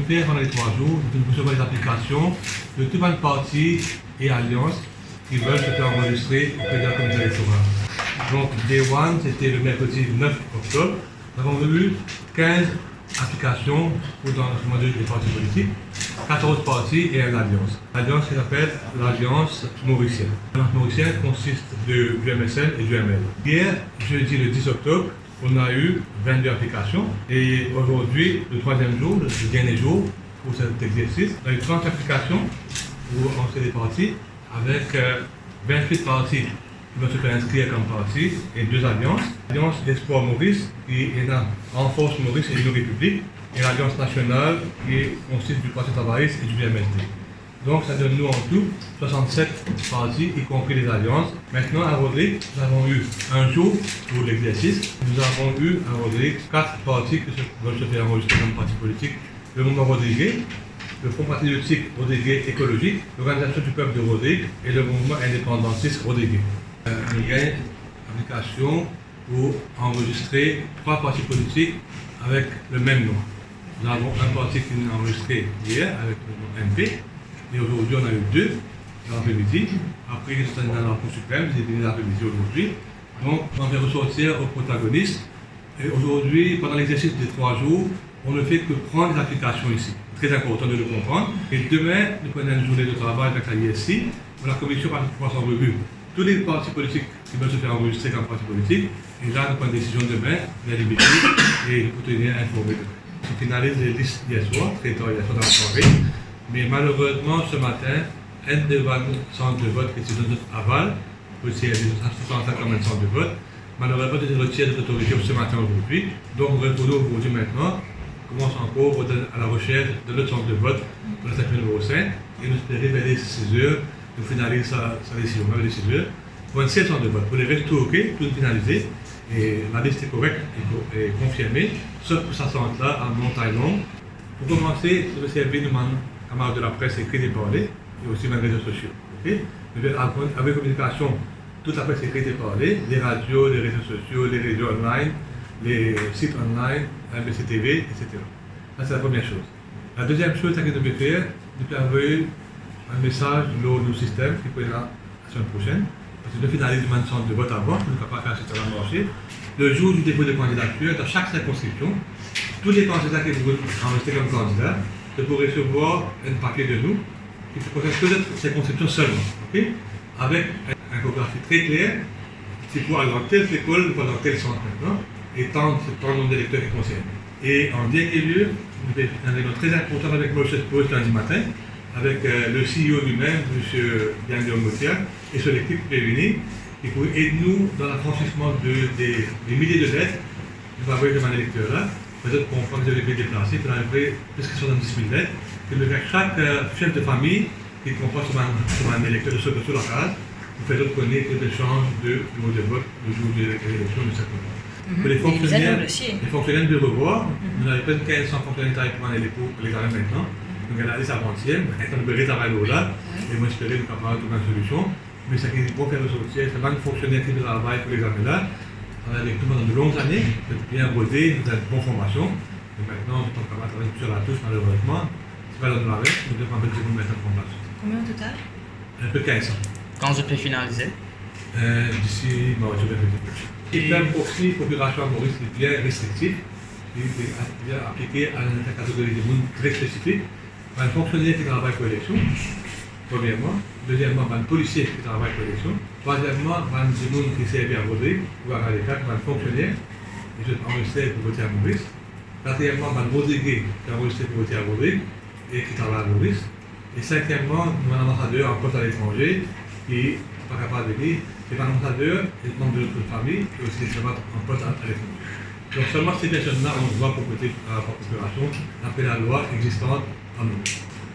faire pendant les 3 jours, nous recevoir les applications de toutes les partis et alliances qui veulent se faire enregistrer auprès de la communauté électorale. Donc, Day One, c'était le mercredi 9 octobre. Nous avons eu 15 applications pour dans le modèle des partis politiques, 14 partis et une alliance. L'alliance qui s'appelle l'Alliance mauricienne. L'Alliance mauricienne consiste du MSN et du ML. Hier, jeudi le 10 octobre, on a eu 22 applications et aujourd'hui, le 3e jour, le dernier jour pour cet exercice, on a eu 30 applications pour entrer des partis avec 28 partis qui vont se faire inscrire comme parti et 2 alliances. L'Alliance Espoir Maurice qui est là, Renforce Maurice et l'Union République et l'Alliance nationale qui consiste du Parti travailliste et du BMSD. Donc ça donne nous en tout 67 partis, y compris les alliances. Maintenant à Rodrigue, nous avons eu un jour pour l'exercice. Nous avons eu à Rodrigue 4 partis qui veulent se faire enregistrer comme parti politique. Le mouvement Rodriguez, le Front patriotique Rodriguez écologique, l'Organisation du peuple de Rodrigue et le mouvement indépendantiste Rodriguez. Il y a une application pour enregistrer 3 partis politiques avec le même nom. Nous avons un parti qui est enregistré hier avec le nom MP. Et aujourd'hui, on a eu 2 dans l'après-midi. Après, ils sont dans la Cour suprême, ils sont venus l'après-midi aujourd'hui. Donc, on va ressortir aux protagonistes. Et aujourd'hui, pendant l'exercice des 3 jours, on ne fait que prendre les applications ici. Très important de le comprendre. Et demain, nous prenons une journée de travail avec la ISI, où la commission va pouvoir s'en revue tous les partis politiques qui veulent se faire enregistrer comme partis politiques. Et là, nous prenons une décision demain, bien limité, et vous tenir informé demain. On finalise les listes hier soir, très tard hier soir dans la soirée. Mais malheureusement, ce matin, un des centres de vote qui est dans notre aval, aussi il y a des associations comme un centre de vote, malheureusement, ils retirent de l'autorité ce matin aujourd'hui. Donc, on retourne aujourd'hui maintenant, on commence encore à la recherche de notre centre de vote pour la section numéro 5, et nous espérons vers les 6 heures, nous finaliser sa décision, vers les 6 heures, pour un seul centre de vote. Pour les restes, tout OK, tout finalisé, et la liste est correcte et confirmée, sauf pour ce centre-là, à Montagne Longue. Pour commencer, je vais servir nous camarades de la presse écrite et parlée, et aussi dans les réseaux sociaux. Okay? Avec communication, toute la presse écrite et parlée, les radios, les réseaux sociaux, les réseaux online, les sites online, MBC TV, etc. Ça, c'est la première chose. La deuxième chose que nous devons faire, nous avons envoyer un message dans nos systèmes qui peut être là la semaine prochaine. Parce que nous finalisons le centre de vote avant, nous ne pouvons pas faire ce travail marché. Le jour du dépôt de candidature, dans chaque circonscription, tous les candidats qui vont enregistrer comme candidats, pour recevoir un paquet de nous qui se concerne que de ces conceptions seulement, okay? Avec une infographie très claire, c'est pour aller dans telle école, pour dans tel centre maintenant, et tant le nombre d'électeurs qui concerne. Et en dernier lieu, nous avons un événement très important avec Moïse Post lundi matin, avec le CEO lui-même, M. Yann Motia, et son équipe réunie, qui pourrait aider nous dans l'affranchissement des milliers de lettres que nous avons envoyées de mon électeur là. Peut-être qu'on prend des élèves déplacés, pour arriver plus que 70 000 lettres, que chaque chef de famille qui comprend sur un électeur de sur la case, vous faites connaître l'échange de bureau de vote le jour de l'élection de cette mois. Pour les fonctionnaires de revoir, nous avons près de 1500 fonctionnaires pour l'examen maintenant. Nous avons regardé ça avant-hier, maintenant nous verrons travailler là, et moi j'espère que nous avons trouver une solution. Mais ce qui est bon faire ressortir, c'est un fonctionnaire qui travaille pour l'examen là. Avec tout le monde de longues années, vous êtes bien rodé, vous avez de bonnes formations. Et maintenant, on va travailler sur la touche, malheureusement. C'est pas dans la reste, nous devons vous mettre en formation. Combien au total? Un peu 1500. Quand je peux finaliser? D'ici, bon, je vais faire plus. Le système proxy, population à Maurice, est bien restrictif. Il est bien appliqué à une catégorie de monde très spécifique. Un fonctionnaire qui travaille pour l'élection, premièrement. Deuxièmement, un policier qui travaille pour l'élection. Troisièmement, un monde qui sert à Rodrigue, ou à les 4, un fonctionnaire qui est enregistré pour voter à Maurice. Quatrièmement, un Rodriguez qui est enregistré pour voter à Rodrigue et qui travaille à Maurice. Et cinquièmement, un ambassadeur en poste à l'étranger qui n'est pas capable de dire, c'est un ambassadeur et membre de notre famille et aussi des en poste à l'étranger. Donc seulement ces personnes-là ont le droit pour voter à la population d'après la loi existante en nous.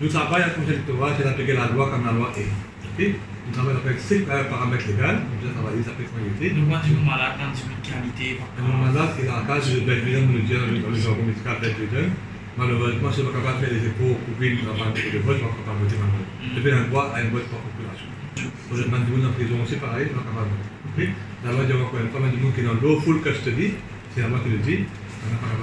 Nous travaillons à la commission électorale, c'est d'appliquer la loi comme la loi est. Okay? Nous travaillons avec 6 paramètres légaux, nous avons travaillé, ça fait qualité. Donc, moi, je suis malade dans une qualité. Mon mandat, c'est dans le cas de Belvedere, nous le disons dans le jargon médical Belvedere. Malheureusement, je ne suis pas capable de faire les efforts pour couvrir le travail de vote, je ne suis pas capable de voter maintenant. Je fais un droit à une vote par population. Pour les gens en prison aussi, pareil, je ne suis pas capable de voter. La loi dit encore une fois, il y a des gens qui sont dans low full custody, c'est la loi qui le dit, on n'a pas